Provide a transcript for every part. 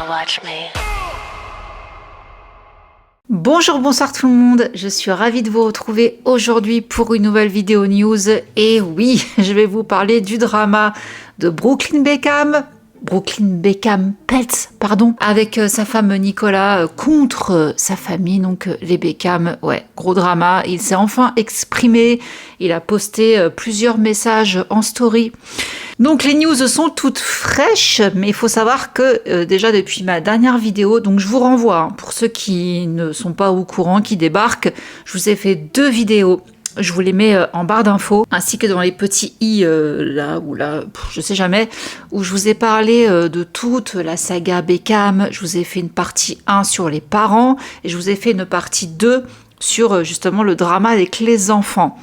watch me. Bonjour, bonsoir tout le monde, je suis ravie de vous retrouver aujourd'hui pour une nouvelle vidéo news. Et oui, je vais vous parler du drama de Brooklyn Beckham Peltz, avec sa femme Nicolas contre sa famille, donc les Beckham. Ouais, gros drama. Il s'est enfin exprimé, il a posté plusieurs messages en story. Donc les news sont toutes fraîches, mais il faut savoir que déjà depuis ma dernière vidéo, donc je vous renvoie, pour ceux qui ne sont pas au courant, qui débarquent, je vous ai fait 2 vidéos. Je vous les mets en barre d'infos, ainsi que dans les petits i, là ou là, je sais jamais, où je vous ai parlé de toute la saga Beckham. Je vous ai fait une partie 1 sur les parents, et je vous ai fait une partie 2 sur justement le drama avec les enfants.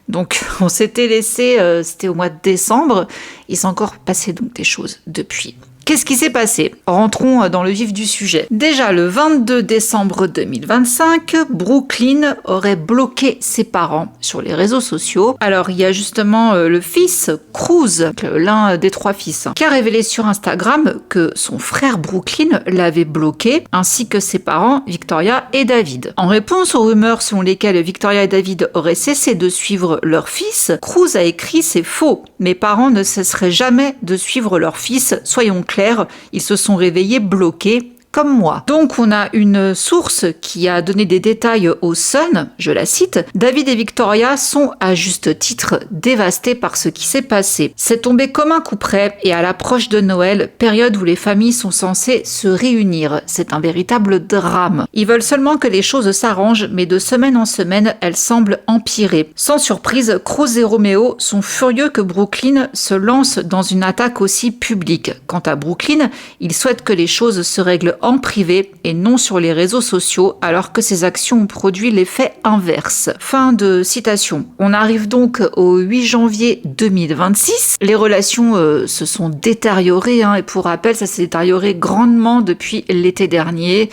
Donc on s'était laissé, c'était au mois de décembre, il s'est encore passé donc des choses depuis. Qu'est-ce qui s'est passé? Rentrons dans le vif du sujet. Déjà, le 22 décembre 2025, Brooklyn aurait bloqué ses parents sur les réseaux sociaux. Alors, il y a justement le fils, Cruz, l'un des 3 fils, qui a révélé sur Instagram que son frère Brooklyn l'avait bloqué, ainsi que ses parents, Victoria et David. En réponse aux rumeurs selon lesquelles Victoria et David auraient cessé de suivre leur fils, Cruz a écrit « C'est faux. Mes parents ne cesseraient jamais de suivre leur fils, soyons clairs. Ils se sont réveillés bloqués, comme moi. » Donc on a une source qui a donné des détails au Sun, je la cite, « David et Victoria sont à juste titre dévastés par ce qui s'est passé. C'est tombé comme un coup près et à l'approche de Noël, période où les familles sont censées se réunir. C'est un véritable drame. Ils veulent seulement que les choses s'arrangent, mais de semaine en semaine, elles semblent empirer. Sans surprise, Cruz et Romeo sont furieux que Brooklyn se lance dans une attaque aussi publique. Quant à Brooklyn, il souhaite que les choses se règlent en privé et non sur les réseaux sociaux, alors que ces actions ont produit l'effet inverse. » Fin de citation. On arrive donc au 8 janvier 2026. Les relations se sont détériorées, et pour rappel, ça s'est détérioré grandement depuis l'été dernier.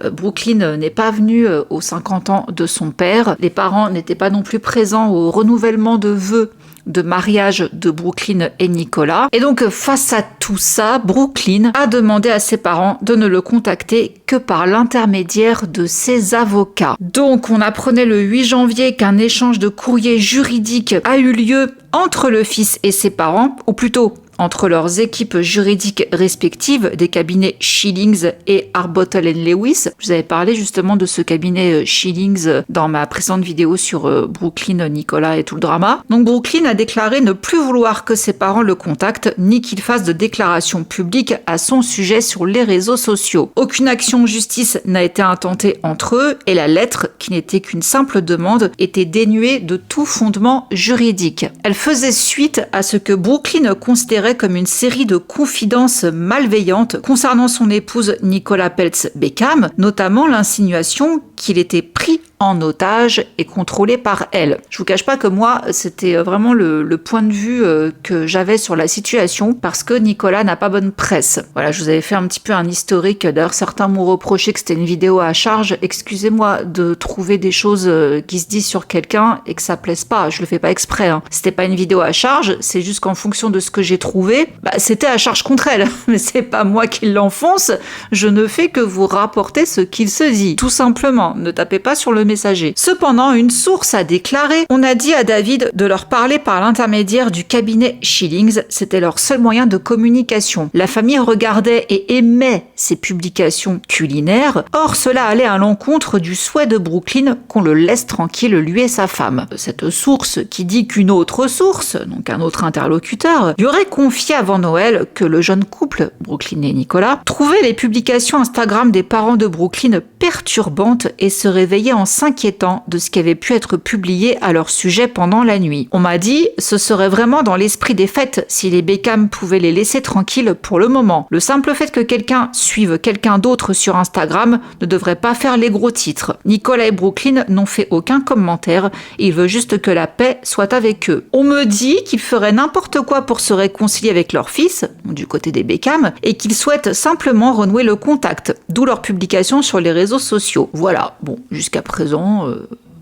Brooklyn n'est pas venue aux 50 ans de son père. Les parents n'étaient pas non plus présents au renouvellement de vœux de mariage de Brooklyn et Nicolas. Et donc, face à tout ça, Brooklyn a demandé à ses parents de ne le contacter que par l'intermédiaire de ses avocats. Donc, on apprenait le 8 janvier qu'un échange de courriers juridiques a eu lieu entre le fils et ses parents, ou plutôt entre leurs équipes juridiques respectives des cabinets Schillings et Arbuthnot & Lewis. Je vous avais parlé justement de ce cabinet Schillings dans ma précédente vidéo sur Brooklyn, Nicolas et tout le drama. Donc Brooklyn a déclaré ne plus vouloir que ses parents le contactent, ni qu'il fasse de déclarations publiques à son sujet sur les réseaux sociaux. Aucune action en justice n'a été intentée entre eux, et la lettre, qui n'était qu'une simple demande, était dénuée de tout fondement juridique. Elle faisait suite à ce que Brooklyn considérait comme une série de confidences malveillantes concernant son épouse Nicolas Peltz Beckham, notamment l'insinuation qu'il était pris en otage et contrôlé par elle. Je vous cache pas que moi, c'était vraiment le point de vue que j'avais sur la situation, parce que Nicolas n'a pas bonne presse. Voilà, je vous avais fait un petit peu un historique. D'ailleurs, certains m'ont reproché que c'était une vidéo à charge. Excusez-moi de trouver des choses qui se disent sur quelqu'un et que ça plaise pas. Je le fais pas exprès. C'était pas une vidéo à charge, c'est juste qu'en fonction de ce que j'ai trouvé, c'était à charge contre elle. Mais c'est pas moi qui l'enfonce. Je ne fais que vous rapporter ce qu'il se dit. Tout simplement. Ne tapez pas sur le messager. Cependant, une source a déclaré « On a dit à David de leur parler par l'intermédiaire du cabinet Schillings, c'était leur seul moyen de communication. La famille regardait et aimait ces publications culinaires, or cela allait à l'encontre du souhait de Brooklyn qu'on le laisse tranquille lui et sa femme. » Cette source qui dit qu'une autre source, donc un autre interlocuteur, lui aurait confié avant Noël que le jeune couple, Brooklyn et Nicolas, trouvait les publications Instagram des parents de Brooklyn perturbantes et se réveillait en s'inquiétant de ce qui avait pu être publié à leur sujet pendant la nuit. On m'a dit, ce serait vraiment dans l'esprit des fêtes si les Beckham pouvaient les laisser tranquilles pour le moment. Le simple fait que quelqu'un suive quelqu'un d'autre sur Instagram ne devrait pas faire les gros titres. Nicolas et Brooklyn n'ont fait aucun commentaire et il veut juste que la paix soit avec eux. On me dit qu'ils feraient n'importe quoi pour se réconcilier avec leur fils, du côté des Beckham, et qu'ils souhaitent simplement renouer le contact, d'où leur publication sur les réseaux sociaux. Voilà, bon, jusqu'à présent,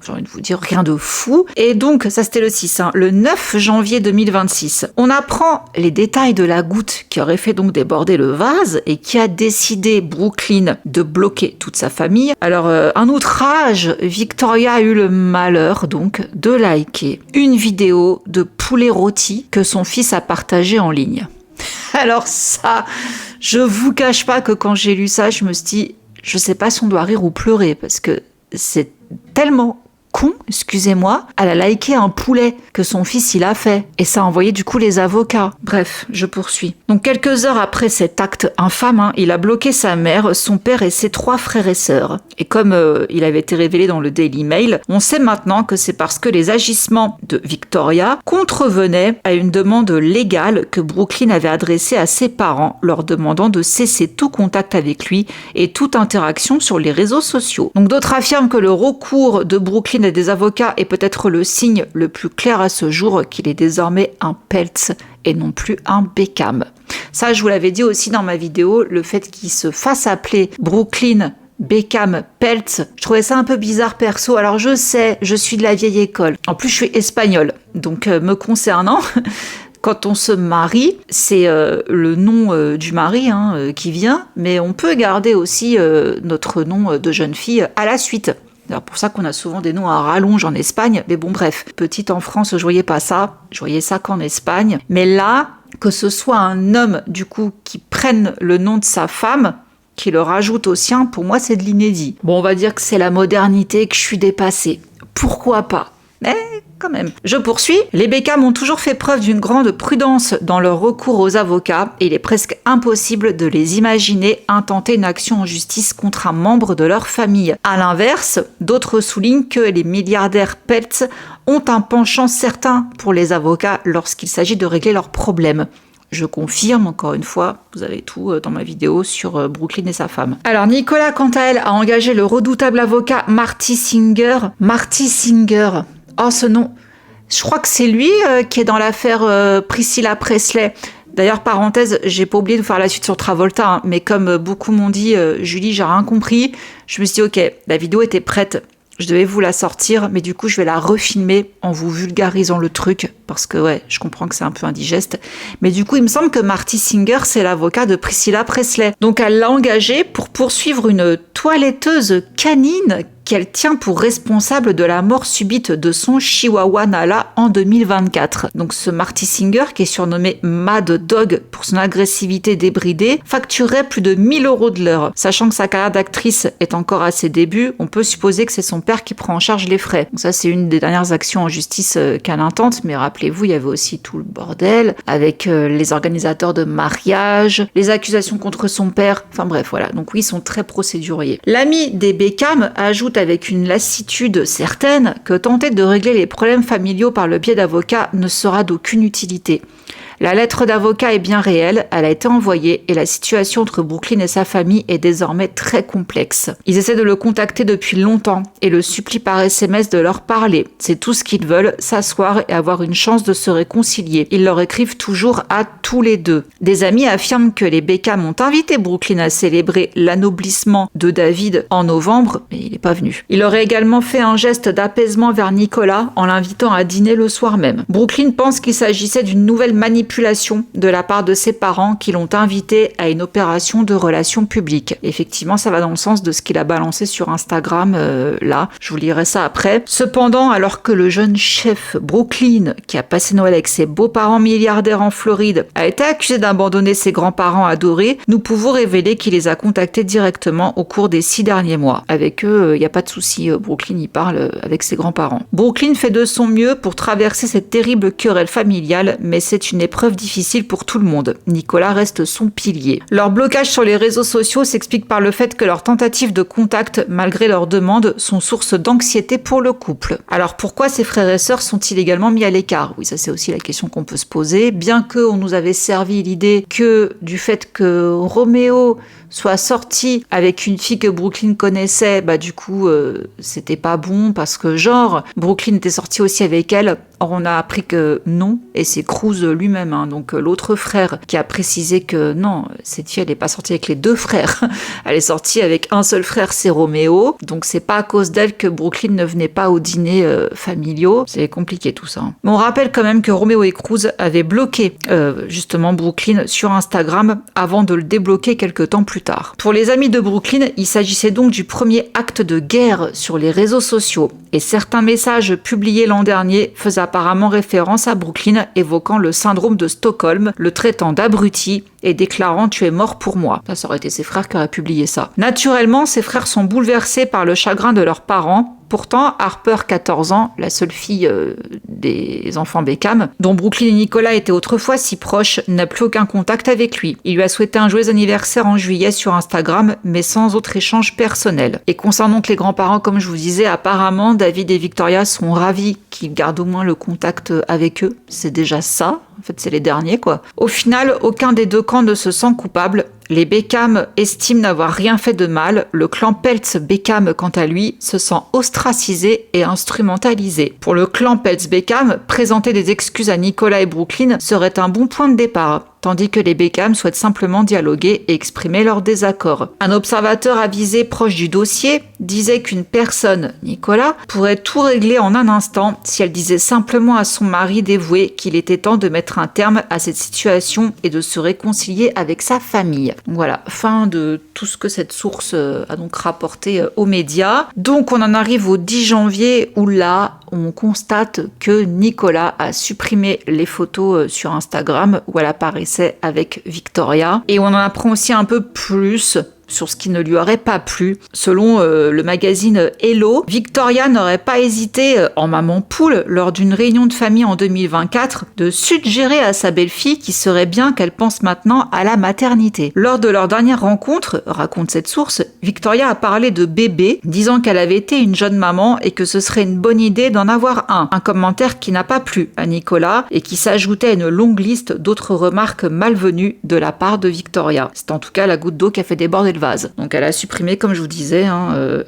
j'ai envie de vous dire rien de fou. Et donc, ça c'était le 6, le 9 janvier 2026, on apprend les détails de la goutte qui aurait fait donc déborder le vase et qui a décidé, Brooklyn, de bloquer toute sa famille. Alors, un outrage, Victoria a eu le malheur donc de liker une vidéo de poulet rôti que son fils a partagé en ligne. Alors ça, je vous cache pas que quand j'ai lu ça, je me suis dit, je sais pas si on doit rire ou pleurer, parce que c'est tellement con, excusez-moi, elle a liké un poulet que son fils il a fait, et ça a envoyé du coup les avocats. Bref, je poursuis. Donc quelques heures après cet acte infâme, il a bloqué sa mère, son père et ses 3 frères et sœurs. Et comme il avait été révélé dans le Daily Mail, on sait maintenant que c'est parce que les agissements de Victoria contrevenaient à une demande légale que Brooklyn avait adressée à ses parents, leur demandant de cesser tout contact avec lui et toute interaction sur les réseaux sociaux. Donc d'autres affirment que le recours de Brooklyn et des avocats est peut-être le signe le plus clair à ce jour qu'il est désormais un Peltz et non plus un Beckham. Ça, je vous l'avais dit aussi dans ma vidéo, le fait qu'il se fasse appeler Brooklyn Beckham Peltz, je trouvais ça un peu bizarre perso. Alors je sais, je suis de la vieille école. En plus, je suis espagnole, donc me concernant, quand on se marie, c'est le nom du mari qui vient, mais on peut garder aussi notre nom de jeune fille à la suite. C'est pour ça qu'on a souvent des noms à rallonge en Espagne. Mais bon, bref, petite en France, je voyais pas ça. Je voyais ça qu'en Espagne. Mais là, que ce soit un homme, du coup, qui prenne le nom de sa femme, qui le rajoute au sien, pour moi, c'est de l'inédit. Bon, on va dire que c'est la modernité, que je suis dépassée. Pourquoi pas ? Mais quand même. Je poursuis. Les Beckham ont toujours fait preuve d'une grande prudence dans leur recours aux avocats et il est presque impossible de les imaginer intenter une action en justice contre un membre de leur famille. À l'inverse, d'autres soulignent que les milliardaires Peltz ont un penchant certain pour les avocats lorsqu'il s'agit de régler leurs problèmes. Je confirme, encore une fois, vous avez tout dans ma vidéo sur Brooklyn et sa femme. Alors, Nicolas, quant à elle, a engagé le redoutable avocat Marty Singer. Marty Singer. Oh, ce nom. Je crois que c'est lui qui est dans l'affaire Priscilla Presley. D'ailleurs, parenthèse, j'ai pas oublié de faire la suite sur Travolta, mais comme beaucoup m'ont dit, Julie, j'ai rien compris, je me suis dit, ok, la vidéo était prête. Je devais vous la sortir, mais du coup, je vais la refilmer en vous vulgarisant le truc, parce que ouais, je comprends que c'est un peu indigeste. Mais du coup, il me semble que Marty Singer, c'est l'avocat de Priscilla Presley. Donc, elle l'a engagé pour poursuivre une toiletteuse canine qu'elle tient pour responsable de la mort subite de son chihuahua Nala en 2024. Donc ce Marty Singer, qui est surnommé Mad Dog pour son agressivité débridée, facturait plus de 1 000 € de l'heure. Sachant que sa carrière d'actrice est encore à ses débuts, on peut supposer que c'est son père qui prend en charge les frais. Donc ça, c'est une des dernières actions en justice qu'elle intente, mais rappelez-vous, il y avait aussi tout le bordel avec les organisateurs de mariage, les accusations contre son père, enfin bref, voilà. Donc oui, ils sont très procéduriers. L'ami des Beckham ajoute avec une lassitude certaine que tenter de régler les problèmes familiaux par le biais d'avocats ne sera d'aucune utilité. La lettre d'avocat est bien réelle, elle a été envoyée et la situation entre Brooklyn et sa famille est désormais très complexe. Ils essaient de le contacter depuis longtemps et le supplient par SMS de leur parler. C'est tout ce qu'ils veulent, s'asseoir et avoir une chance de se réconcilier. Ils leur écrivent toujours à tous les deux. Des amis affirment que les Beckham ont invité Brooklyn à célébrer l'anoblissement de David en novembre, mais il n'est pas venu. Il aurait également fait un geste d'apaisement vers Nicolas en l'invitant à dîner le soir même. Brooklyn pense qu'il s'agissait d'une nouvelle manipulation de la part de ses parents qui l'ont invité à une opération de relations publiques. Effectivement, ça va dans le sens de ce qu'il a balancé sur Instagram là. Je vous lirai ça après. Cependant, alors que le jeune chef Brooklyn, qui a passé Noël avec ses beaux-parents milliardaires en Floride, a été accusé d'abandonner ses grands-parents adorés, nous pouvons révéler qu'il les a contactés directement au cours des 6 derniers mois. Avec eux, il n'y a pas de souci. Brooklyn y parle avec ses grands-parents. Brooklyn fait de son mieux pour traverser cette terrible querelle familiale, mais c'est une épreuve difficile pour tout le monde. Nicolas reste son pilier. Leur blocage sur les réseaux sociaux s'explique par le fait que leurs tentatives de contact, malgré leurs demandes, sont source d'anxiété pour le couple. Alors pourquoi ces frères et sœurs sont-ils également mis à l'écart ? Oui, ça c'est aussi la question qu'on peut se poser. Bien qu'on nous avait servi l'idée que du fait que Roméo soit sorti avec une fille que Brooklyn connaissait, du coup, c'était pas bon parce que genre, Brooklyn était sorti aussi avec elle Or, on a appris que non, et c'est Cruz lui-même, donc l'autre frère, qui a précisé que non, cette fille, elle n'est pas sortie avec les deux frères. Elle est sortie avec un seul frère, c'est Roméo. Donc, c'est pas à cause d'elle que Brooklyn ne venait pas aux dîners familiaux. C'est compliqué tout ça. Mais on rappelle quand même que Roméo et Cruz avaient bloqué justement Brooklyn sur Instagram avant de le débloquer quelques temps plus tard. Pour les amis de Brooklyn, il s'agissait donc du premier acte de guerre sur les réseaux sociaux. Et certains messages publiés l'an dernier faisaient apparemment référence à Brooklyn, évoquant le syndrome de Stockholm, le traitant d'abruti et déclarant « tu es mort pour moi ». Ça aurait été ses frères qui auraient publié ça. Naturellement, ses frères sont bouleversés par le chagrin de leurs parents. Pourtant, Harper, 14 ans, la seule fille des enfants Beckham, dont Brooklyn et Nicolas étaient autrefois si proches, n'a plus aucun contact avec lui. Il lui a souhaité un joyeux anniversaire en juillet sur Instagram, mais sans autre échange personnel. Et concernant les grands-parents, comme je vous disais, apparemment, David et Victoria sont ravis qu'il garde au moins le contact avec eux. C'est déjà ça. En fait, c'est les derniers, quoi. Au final, aucun des deux camps ne se sent coupable. Les Beckham estiment n'avoir rien fait de mal. Le clan Peltz-Beckham, quant à lui, se sent ostracisé et instrumentalisé. Pour le clan Peltz-Beckham, présenter des excuses à Nicolas et Brooklyn serait un bon point de départ, tandis que les Beckham souhaitent simplement dialoguer et exprimer leur désaccord. Un observateur avisé proche du dossier disait qu'une personne, Nicolas, pourrait tout régler en un instant si elle disait simplement à son mari dévoué qu'il était temps de mettre un terme à cette situation et de se réconcilier avec sa famille. Voilà, fin de tout ce que cette source a donc rapporté aux médias. Donc on en arrive au 10 janvier où là, on constate que Nicolas a supprimé les photos sur Instagram où elle apparaissait avec Victoria. Et on en apprend aussi un peu plus sur ce qui ne lui aurait pas plu. Selon le magazine Hello, Victoria n'aurait pas hésité, en maman poule, lors d'une réunion de famille en 2024, de suggérer à sa belle-fille qu'il serait bien qu'elle pense maintenant à la maternité. Lors de leur dernière rencontre, raconte cette source, Victoria a parlé de bébé, disant qu'elle avait été une jeune maman et que ce serait une bonne idée d'en avoir un. Un commentaire qui n'a pas plu à Nicolas et qui s'ajoutait à une longue liste d'autres remarques malvenues de la part de Victoria. C'est en tout cas la goutte d'eau qui a fait déborder le vase. Donc elle a supprimé, comme je vous disais,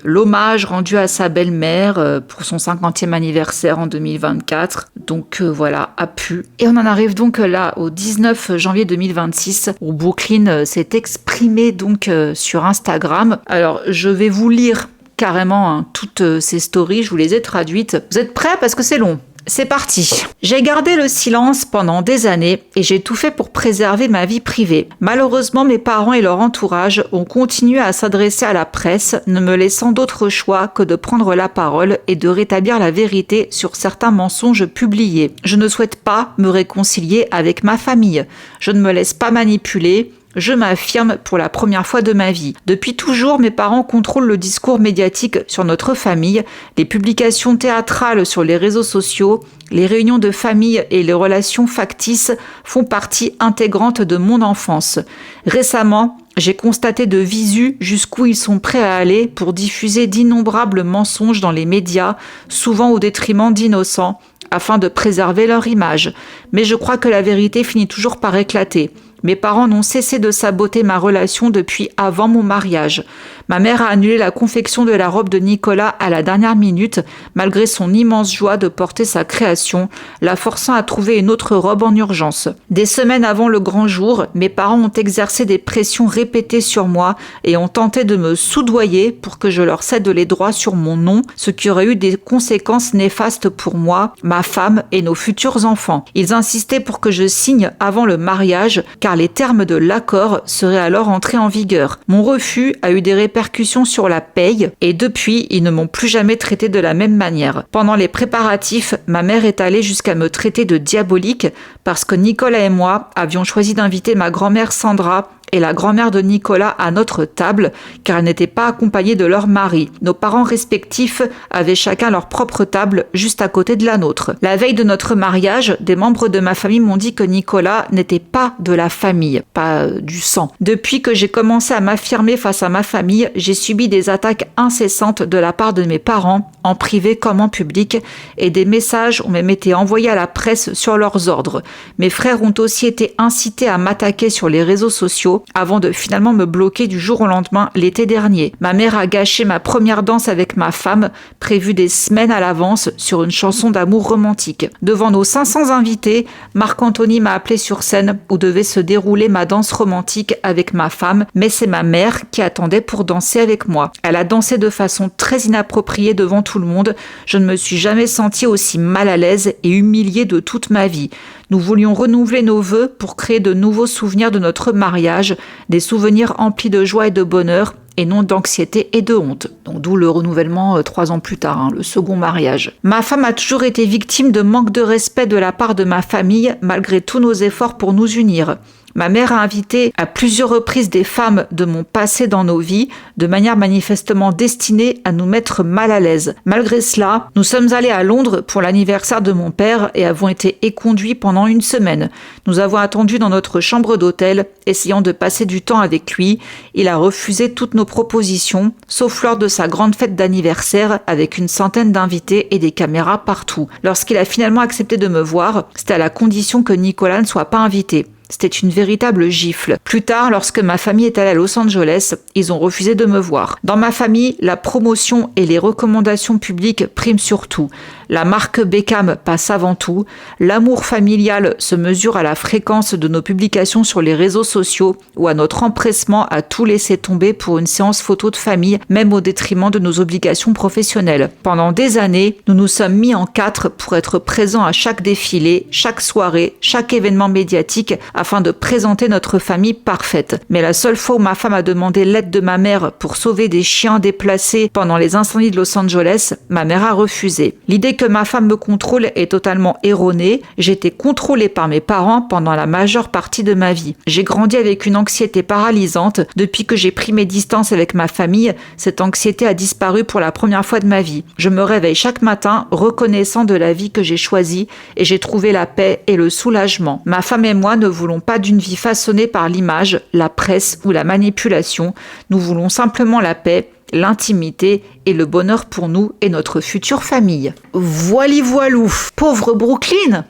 l'hommage rendu à sa belle-mère pour son 50e anniversaire en 2024. Donc voilà, a pu. Et on en arrive donc là au 19 janvier 2026 où Brooklyn s'est exprimée donc sur Instagram. Alors je vais vous lire carrément toutes ces stories, je vous les ai traduites. Vous êtes prêts parce que c'est long? C'est parti. J'ai gardé le silence pendant des années et j'ai tout fait pour préserver ma vie privée. Malheureusement, mes parents et leur entourage ont continué à s'adresser à la presse, ne me laissant d'autre choix que de prendre la parole et de rétablir la vérité sur certains mensonges publiés. Je ne souhaite pas me réconcilier avec ma famille. Je ne me laisse pas manipuler. Je m'affirme pour la première fois de ma vie. Depuis toujours, mes parents contrôlent le discours médiatique sur notre famille, les publications théâtrales sur les réseaux sociaux, les réunions de famille et les relations factices font partie intégrante de mon enfance. Récemment, j'ai constaté de visu jusqu'où ils sont prêts à aller pour diffuser d'innombrables mensonges dans les médias, souvent au détriment d'innocents, afin de préserver leur image. Mais je crois que la vérité finit toujours par éclater. Mes parents n'ont cessé de saboter ma relation depuis avant mon mariage. Ma mère a annulé la confection de la robe de Nicolas à la dernière minute, malgré son immense joie de porter sa création, la forçant à trouver une autre robe en urgence. Des semaines avant le grand jour, mes parents ont exercé des pressions répétées sur moi et ont tenté de me soudoyer pour que je leur cède les droits sur mon nom, ce qui aurait eu des conséquences néfastes pour moi, ma femme et nos futurs enfants. Ils insistaient pour que je signe avant le mariage, car les termes de l'accord seraient alors entrés en vigueur. Mon refus a eu des répercussions sur la paye et depuis, ils ne m'ont plus jamais traité de la même manière. Pendant les préparatifs, ma mère est allée jusqu'à me traiter de diabolique parce que Nicolas et moi avions choisi d'inviter ma grand-mère Sandra et la grand-mère de Nicolas à notre table, car elles n'étaient pas accompagnées de leur mari. Nos parents respectifs avaient chacun leur propre table juste à côté de la nôtre. La veille de notre mariage, des membres de ma famille m'ont dit que Nicolas n'était pas de la famille, pas du sang. Depuis que j'ai commencé à m'affirmer face à ma famille, j'ai subi des attaques incessantes de la part de mes parents, en privé comme en public, et des messages ont même été envoyés à la presse sur leurs ordres. Mes frères ont aussi été incités à m'attaquer sur les réseaux sociaux, avant de finalement me bloquer du jour au lendemain l'été dernier. Ma mère a gâché ma première danse avec ma femme, prévue des semaines à l'avance sur une chanson d'amour romantique. Devant nos 500 invités, Marc-Anthony m'a appelé sur scène où devait se dérouler ma danse romantique avec ma femme, mais c'est ma mère qui attendait pour danser avec moi. Elle a dansé de façon très inappropriée devant tout le monde. Je ne me suis jamais sentie aussi mal à l'aise et humiliée de toute ma vie. Nous voulions renouveler nos vœux pour créer de nouveaux souvenirs de notre mariage, des souvenirs emplis de joie et de bonheur, et non d'anxiété et de honte. Donc d'où le renouvellement 3 ans plus tard, le second mariage. Ma femme a toujours été victime de manque de respect de la part de ma famille, malgré tous nos efforts pour nous unir. Ma mère a invité à plusieurs reprises des femmes de mon passé dans nos vies, de manière manifestement destinée à nous mettre mal à l'aise. Malgré cela, nous sommes allés à Londres pour l'anniversaire de mon père et avons été éconduits pendant une semaine. Nous avons attendu dans notre chambre d'hôtel, essayant de passer du temps avec lui. Il a refusé toutes nos propositions, sauf lors de sa grande fête d'anniversaire avec une centaine d'invités et des caméras partout. Lorsqu'il a finalement accepté de me voir, c'était à la condition que Nicolas ne soit pas invité. C'était une véritable gifle. Plus tard, lorsque ma famille est allée à Los Angeles, ils ont refusé de me voir. Dans ma famille, la promotion et les recommandations publiques priment surtout. La marque Beckham passe avant tout. L'amour familial se mesure à la fréquence de nos publications sur les réseaux sociaux ou à notre empressement à tout laisser tomber pour une séance photo de famille, même au détriment de nos obligations professionnelles. Pendant des années, nous nous sommes mis en 4 pour être présents à chaque défilé, chaque soirée, chaque événement médiatique afin de présenter notre famille parfaite. Mais la seule fois où ma femme a demandé l'aide de ma mère pour sauver des chiens déplacés pendant les incendies de Los Angeles, ma mère a refusé. L'idée que ma femme me contrôle est totalement erronée. J'étais contrôlée par mes parents pendant la majeure partie de ma vie. J'ai grandi avec une anxiété paralysante. Depuis que j'ai pris mes distances avec ma famille, cette anxiété a disparu pour la première fois de ma vie. Je me réveille chaque matin reconnaissant de la vie que j'ai choisie et j'ai trouvé la paix et le soulagement. Ma femme et moi ne voulons pas d'une vie façonnée par l'image, la presse ou la manipulation. Nous voulons simplement la paix, l'intimité et le bonheur pour nous et notre future famille. Voili voilou. Pauvre Brooklyn.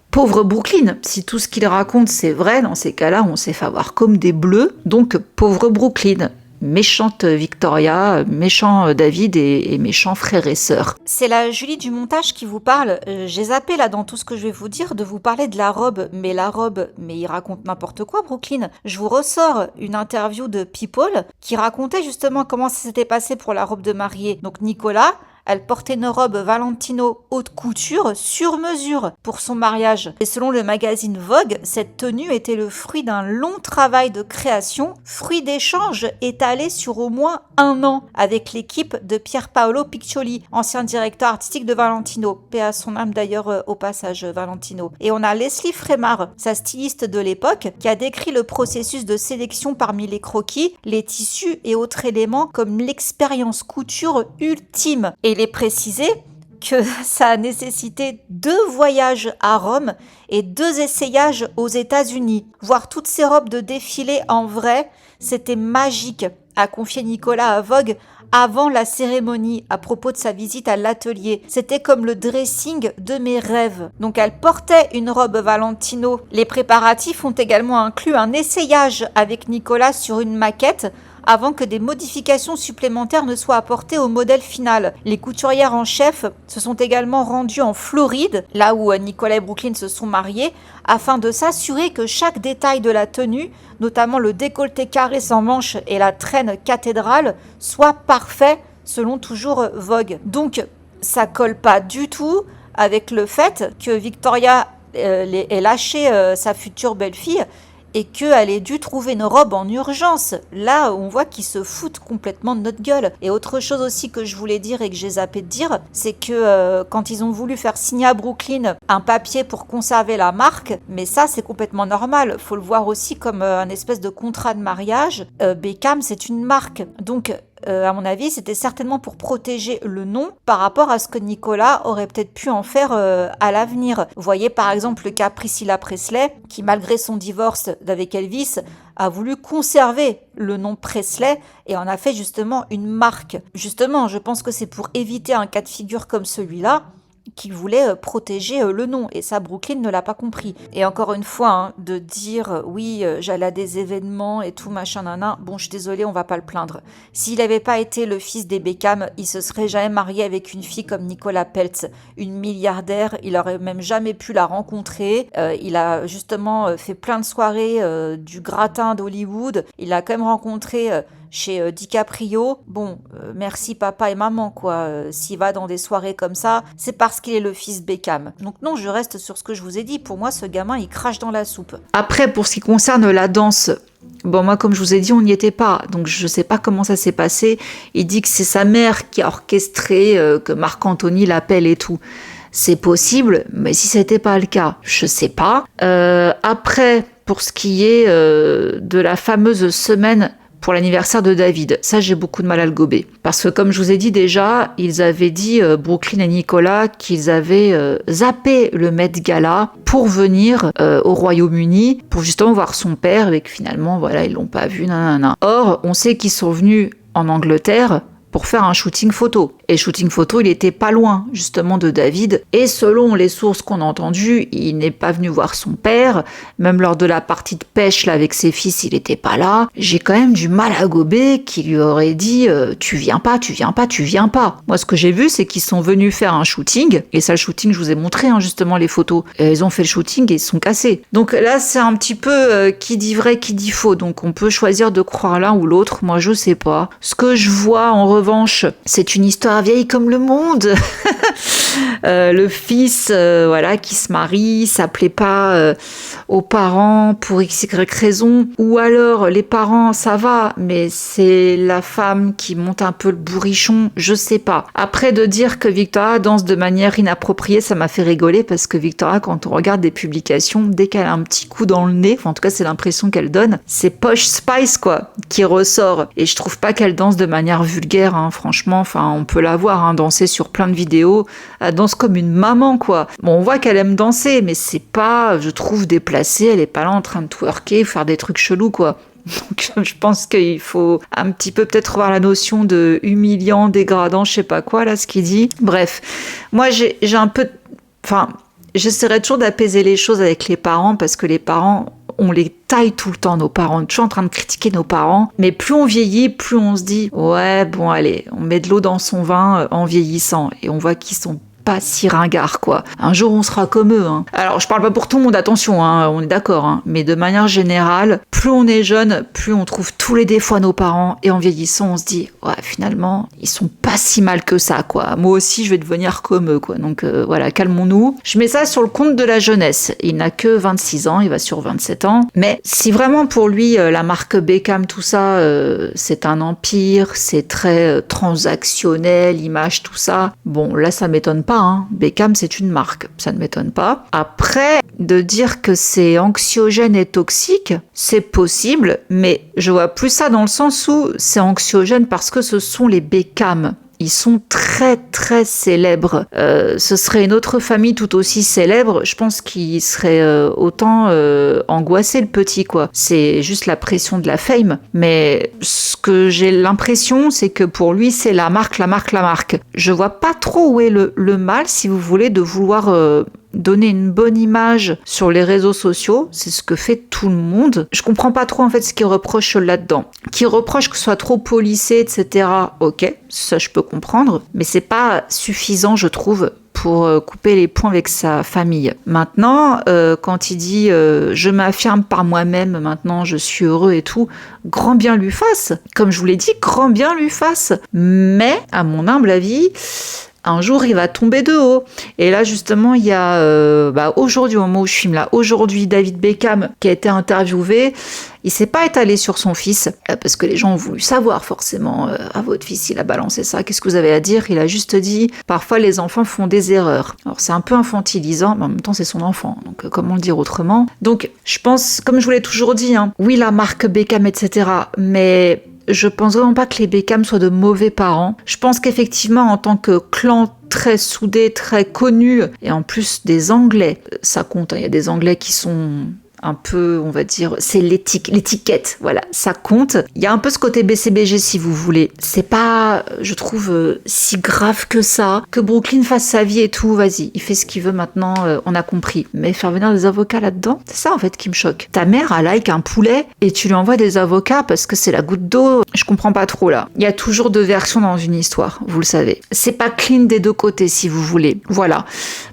Si tout ce qu'il raconte c'est vrai, dans ces cas-là, on s'est fait avoir comme des bleus. Donc, pauvre Brooklyn. Méchante Victoria, méchant David et méchant frères et sœurs. C'est la Julie du montage qui vous parle. J'ai zappé là dans tout ce que je vais vous dire de vous parler de la robe, mais il raconte n'importe quoi Brooklyn. Je vous ressors une interview de People qui racontait justement comment ça s'était passé pour la robe de mariée. Donc Nicolas, elle portait une robe Valentino haute couture sur mesure pour son mariage. Et selon le magazine Vogue, cette tenue était le fruit d'un long travail de création, fruit d'échanges étalé sur au moins 1 an avec l'équipe de Pier Paolo Piccioli, ancien directeur artistique de Valentino. Paix à son âme d'ailleurs au passage Valentino. Et on a Leslie Frémard, sa styliste de l'époque, qui a décrit le processus de sélection parmi les croquis, les tissus et autres éléments comme l'expérience couture ultime. Et il est précisé que ça a nécessité 2 voyages à Rome et 2 essayages aux États-Unis. Voir toutes ces robes de défilé en vrai, c'était magique, a confié Nicolas à Vogue avant la cérémonie à propos de sa visite à l'atelier. C'était comme le dressing de mes rêves. Donc elle portait une robe Valentino. Les préparatifs ont également inclus un essayage avec Nicolas sur une maquette avant que des modifications supplémentaires ne soient apportées au modèle final. Les couturières en chef se sont également rendues en Floride, là où Nicolas et Brooklyn se sont mariés, afin de s'assurer que chaque détail de la tenue, notamment le décolleté carré sans manches et la traîne cathédrale, soit parfait selon toujours Vogue. Donc ça colle pas du tout avec le fait que Victoria ait lâché sa future belle-fille et qu'elle ait dû trouver une robe en urgence. Là, on voit qu'ils se foutent complètement de notre gueule. Et autre chose aussi que je voulais dire et que j'ai zappé de dire, c'est que quand ils ont voulu faire signer à Brooklyn un papier pour conserver la marque, mais ça, c'est complètement normal. Faut le voir aussi comme un espèce de contrat de mariage. Beckham, c'est une marque. Donc, à mon avis, c'était certainement pour protéger le nom par rapport à ce que Nicolas aurait peut-être pu en faire à l'avenir. Vous voyez par exemple le cas Priscilla Presley, qui malgré son divorce d'avec Elvis, a voulu conserver le nom Presley et en a fait justement une marque. Justement, je pense que c'est pour éviter un cas de figure comme celui-là qu'il voulait protéger le nom. Et ça, Brooklyn ne l'a pas compris. Et encore une fois, hein, de dire oui, j'allais à des événements et tout, machin, nanan, bon, je suis désolée, on va pas le plaindre. S'il n'avait pas été le fils des Beckham, il se serait jamais marié avec une fille comme Nicola Peltz, une milliardaire. Il aurait même jamais pu la rencontrer. Il a justement fait plein de soirées du gratin d'Hollywood. Il a quand même rencontré chez DiCaprio. Bon, merci papa et maman, quoi. S'il va dans des soirées comme ça, c'est parce qu'il est le fils Beckham. Donc non, je reste sur ce que je vous ai dit. Pour moi, ce gamin, il crache dans la soupe. Après, pour ce qui concerne la danse, bon, moi, comme je vous ai dit, on n'y était pas. Donc, je sais pas comment ça s'est passé. Il dit que c'est sa mère qui a orchestré, que Marc-Anthony l'appelle et tout. C'est possible, mais si c'était pas le cas, je sais pas. Après, pour ce qui est de la fameuse semaine pour l'anniversaire de David, ça j'ai beaucoup de mal à le gober. Parce que comme je vous ai dit déjà, ils avaient dit, Brooklyn et Nicolas, qu'ils avaient zappé le Met Gala pour venir au Royaume-Uni, pour justement voir son père, et que finalement, voilà, ils l'ont pas vu, nanana. Or, on sait qu'ils sont venus en Angleterre pour faire un shooting photo. Et shooting photo, il était pas loin, justement, de David. Et selon les sources qu'on a entendues, il n'est pas venu voir son père. Même lors de la partie de pêche, là, avec ses fils, il était pas là. J'ai quand même du mal à gober qui lui aurait dit tu viens pas, tu viens pas, tu viens pas. Moi, ce que j'ai vu, c'est qu'ils sont venus faire un shooting. Et ça, le shooting, je vous ai montré, hein, justement, les photos. Ils ont fait le shooting et ils se sont cassés. Donc là, c'est un petit peu qui dit vrai, qui dit faux. Donc on peut choisir de croire l'un ou l'autre. Moi, je sais pas. Ce que je vois, en revanche, c'est une histoire vieille comme le monde. Le fils, voilà, qui se marie, ça plaît pas aux parents pour x, y raison. Ou alors, les parents, ça va, mais c'est la femme qui monte un peu le bourrichon, je sais pas. Après, de dire que Victoria danse de manière inappropriée, ça m'a fait rigoler parce que Victoria, quand on regarde des publications, dès qu'elle a un petit coup dans le nez, enfin, en tout cas, c'est l'impression qu'elle donne, c'est Posh Spice, quoi, qui ressort. Et je trouve pas qu'elle danse de manière vulgaire, hein, franchement. Enfin, on peut la voir, hein, danser sur plein de vidéos. Elle danse comme une maman, quoi. Bon, on voit qu'elle aime danser, mais c'est pas, je trouve, déplacé. Elle est pas là en train de twerker, faire des trucs chelous, quoi. Donc, je pense qu'il faut un petit peu peut-être revoir la notion de humiliant, dégradant, je sais pas quoi, là, ce qu'il dit. Bref. Moi, j'ai un peu... Enfin, j'essaierai toujours d'apaiser les choses avec les parents, parce que les parents... On les taille tout le temps, nos parents. On est toujours en train de critiquer nos parents. Mais plus on vieillit, plus on se dit « Ouais, bon, allez, on met de l'eau dans son vin en vieillissant. » Et on voit qu'ils sont pas si ringards, quoi. Un jour, on sera comme eux, hein. Alors, je parle pas pour tout le monde, attention, hein, on est d'accord, hein. Mais de manière générale, plus on est jeune, plus on trouve tous les défauts à nos parents. Et en vieillissant, on se dit « Ouais, finalement, ils sont pas si mal que ça, quoi. Moi aussi, je vais devenir comme eux, quoi. » Donc, voilà, calmons-nous. Je mets ça sur le compte de la jeunesse. Il n'a que 26 ans, il va sur 27 ans. Mais si vraiment pour lui, la marque Beckham, tout ça, c'est un empire, c'est très transactionnel, image, tout ça. Bon, là, ça m'étonne pas, hein. Beckham, c'est une marque, ça ne m'étonne pas. Après, de dire que c'est anxiogène et toxique, c'est possible, mais je vois plus ça dans le sens où c'est anxiogène parce que ce sont les Beckham. Ils sont très très célèbres. Ce serait une autre famille tout aussi célèbre, je pense qu'il serait autant angoissé, le petit, quoi. C'est juste la pression de la fame. Mais ce que j'ai l'impression, c'est que pour lui, c'est la marque, la marque, la marque. Je vois pas trop où est le mal, si vous voulez, de vouloir... donner une bonne image sur les réseaux sociaux, c'est ce que fait tout le monde. Je comprends pas trop en fait ce qu'ils reprochent là-dedans. Qu'ils reprochent que ce soit trop policé, etc. Ok, ça je peux comprendre, mais c'est pas suffisant, je trouve, pour couper les ponts avec sa famille. Maintenant, quand il dit je m'affirme par moi-même, maintenant je suis heureux et tout, grand bien lui fasse. Comme je vous l'ai dit, grand bien lui fasse. Mais, à mon humble avis, un jour, il va tomber de haut. Et là, justement, il y a aujourd'hui, au moment où je filme là, aujourd'hui, David Beckham, qui a été interviewé, il s'est pas étalé sur son fils, parce que les gens ont voulu savoir, forcément, votre fils, il a balancé ça, qu'est-ce que vous avez à dire? Il a juste dit, parfois, les enfants font des erreurs. Alors, c'est un peu infantilisant, mais en même temps, c'est son enfant, donc comment le dire autrement? Donc, je pense, comme je vous l'ai toujours dit, hein, oui, la marque Beckham, etc., mais... je pense vraiment pas que les Beckham soient de mauvais parents. Je pense qu'effectivement, en tant que clan très soudé, très connu, et en plus des Anglais, ça compte, hein, il y a des Anglais qui sont un peu, on va dire, c'est l'étiquette, voilà, ça compte. Il y a un peu ce côté BCBG si vous voulez. C'est pas, je trouve, si grave que ça, que Brooklyn fasse sa vie et tout, vas-y, il fait ce qu'il veut maintenant, on a compris. Mais faire venir des avocats là-dedans, c'est ça en fait qui me choque. Ta mère a like un poulet et tu lui envoies des avocats parce que c'est la goutte d'eau, je comprends pas trop là. Il y a toujours deux versions dans une histoire, vous le savez. C'est pas clean des deux côtés si vous voulez, voilà.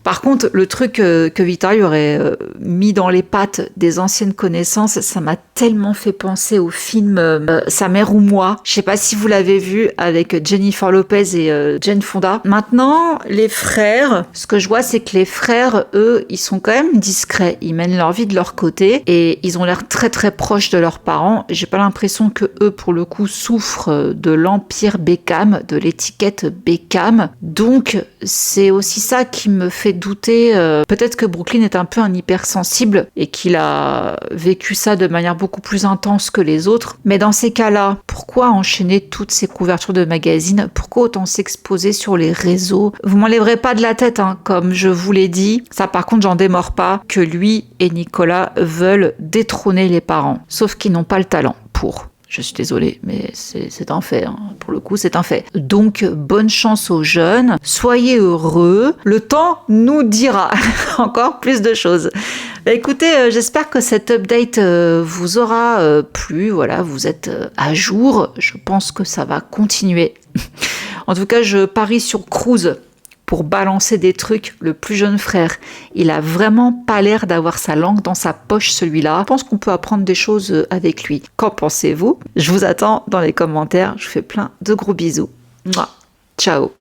Par contre, le truc que Victoria aurait mis dans les pattes des anciennes connaissances, ça m'a tellement fait penser au film Sa mère ou moi. Je sais pas si vous l'avez vu avec Jennifer Lopez et Jane Fonda. Maintenant, les frères, ce que je vois, c'est que les frères, eux, ils sont quand même discrets. Ils mènent leur vie de leur côté et ils ont l'air très très proches de leurs parents. J'ai pas l'impression que eux, pour le coup, souffrent de l'empire Beckham, de l'étiquette Beckham. Donc, c'est aussi ça qui me fait douter. Peut-être que Brooklyn est un peu un hypersensible et qu'il a vécu ça de manière beaucoup plus intense que les autres. Mais dans ces cas-là, pourquoi enchaîner toutes ces couvertures de magazines? Pourquoi autant s'exposer sur les réseaux? Vous m'enlèverez pas de la tête, hein, comme je vous l'ai dit. Ça, par contre, j'en démords pas que lui et Nicolas veulent détrôner les parents. Sauf qu'ils n'ont pas le talent pour. Je suis désolée, mais c'est un fait. Hein. Pour le coup, c'est un fait. Donc, bonne chance aux jeunes. Soyez heureux. Le temps nous dira encore plus de choses. Écoutez, j'espère que cet update vous aura plu. Voilà, vous êtes à jour. Je pense que ça va continuer. En tout cas, je parie sur Cruz pour balancer des trucs. Le plus jeune frère, il a vraiment pas l'air d'avoir sa langue dans sa poche, celui-là. Je pense qu'on peut apprendre des choses avec lui. Qu'en pensez-vous? Je vous attends dans les commentaires. Je vous fais plein de gros bisous. Mouah. Ciao.